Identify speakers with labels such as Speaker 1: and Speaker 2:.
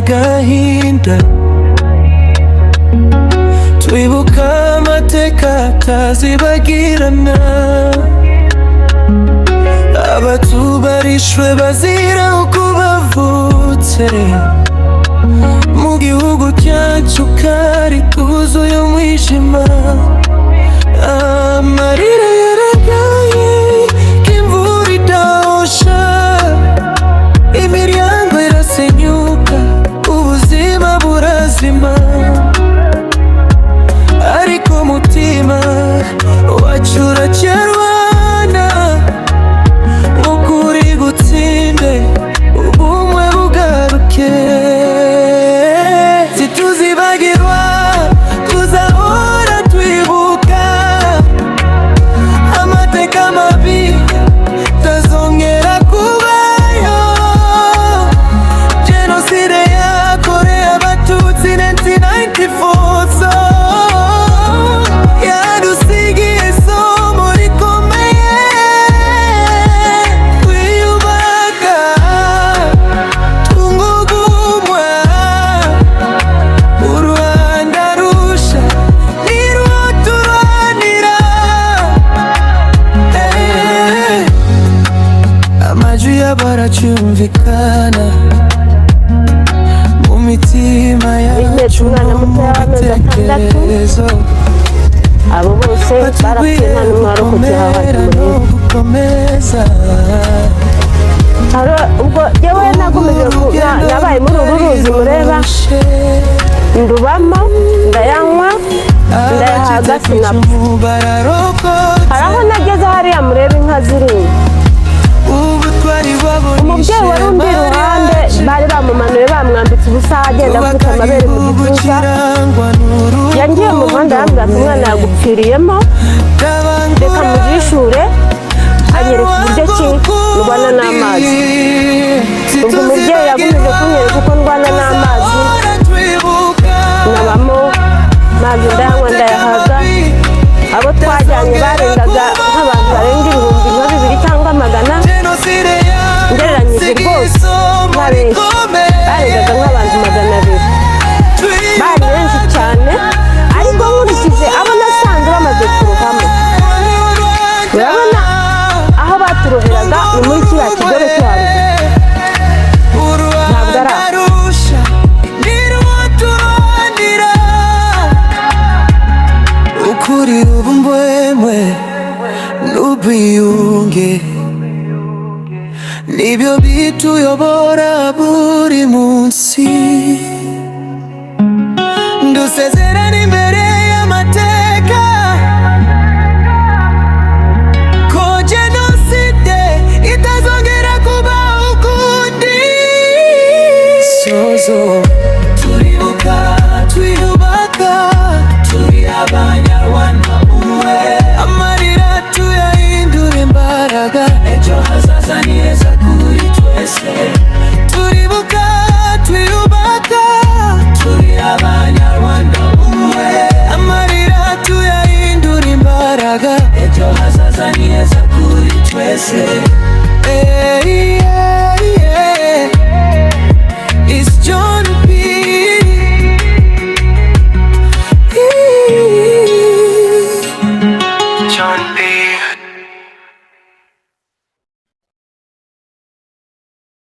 Speaker 1: n'agahinda, twibuka amateka atazibagirana, abatubarishwe bazira uko bavutse, mu gihugu cyacu kari kuzuye umwijima, amarira yaragaye k'imvura idahosha, imiryango irasenyuka, ubuzima burazima, ariko umutima wacu uracyarwana, ukuri gutsinde, ubumwe bugaruke, situzibagirwa, tuzahora twibuka amateka mabi tazongera kubayo, jenoside yakorewe abatutsi 1994 yadusigiye isomo rikomeye, twiyubaka tungugumwa, uruhanda rusha nirwo turwanira, amajwi y'abaracyumvikana mu mitima yacu no mu bitekerezo,
Speaker 2: abo bose barapfuye nta n'umwe warokotse
Speaker 1: gukomeza.
Speaker 2: Ubwo yewe nakomeje nabaye muri uru ruzi mureba, ndubamo ndayanywa ndayahaga sinapfa, hari aho nageze hariya mureba inka zirimo, umubyeyi wari undi iruhande bari bamumanuye bamwambitse ubusa agenda afite amabere mu gituza, yangiye mu muhanda yambwira ati umwana yagupfiriyemo reka mujishure, anyereka uburyo ki ndwana n'amazi, ubwo umubyeyi yakomeje kunyereka uko ndwana n'amazi, nabamo mazi ndayanywa ndayahaga, abo twajyanye barengaga nk'abantu barenga ibihumbi nka 200 cyangwa 100, ngereranyije rwose nka benshi, barengaga nk'abantu 200, bari benshi cyane, ariko nkurikije abo nasanze bamaze kurohama, urabona aho baturoheraga ni muri kiriya kigobe cyo haruguru, ntabwo ari aho.
Speaker 1: Ukuri ubumbwemwe n'ubwiyunge nibyo bituyobora buri munsi, dusezerana imbere y'amateka ko jenoside itazongera kubaho ukundi.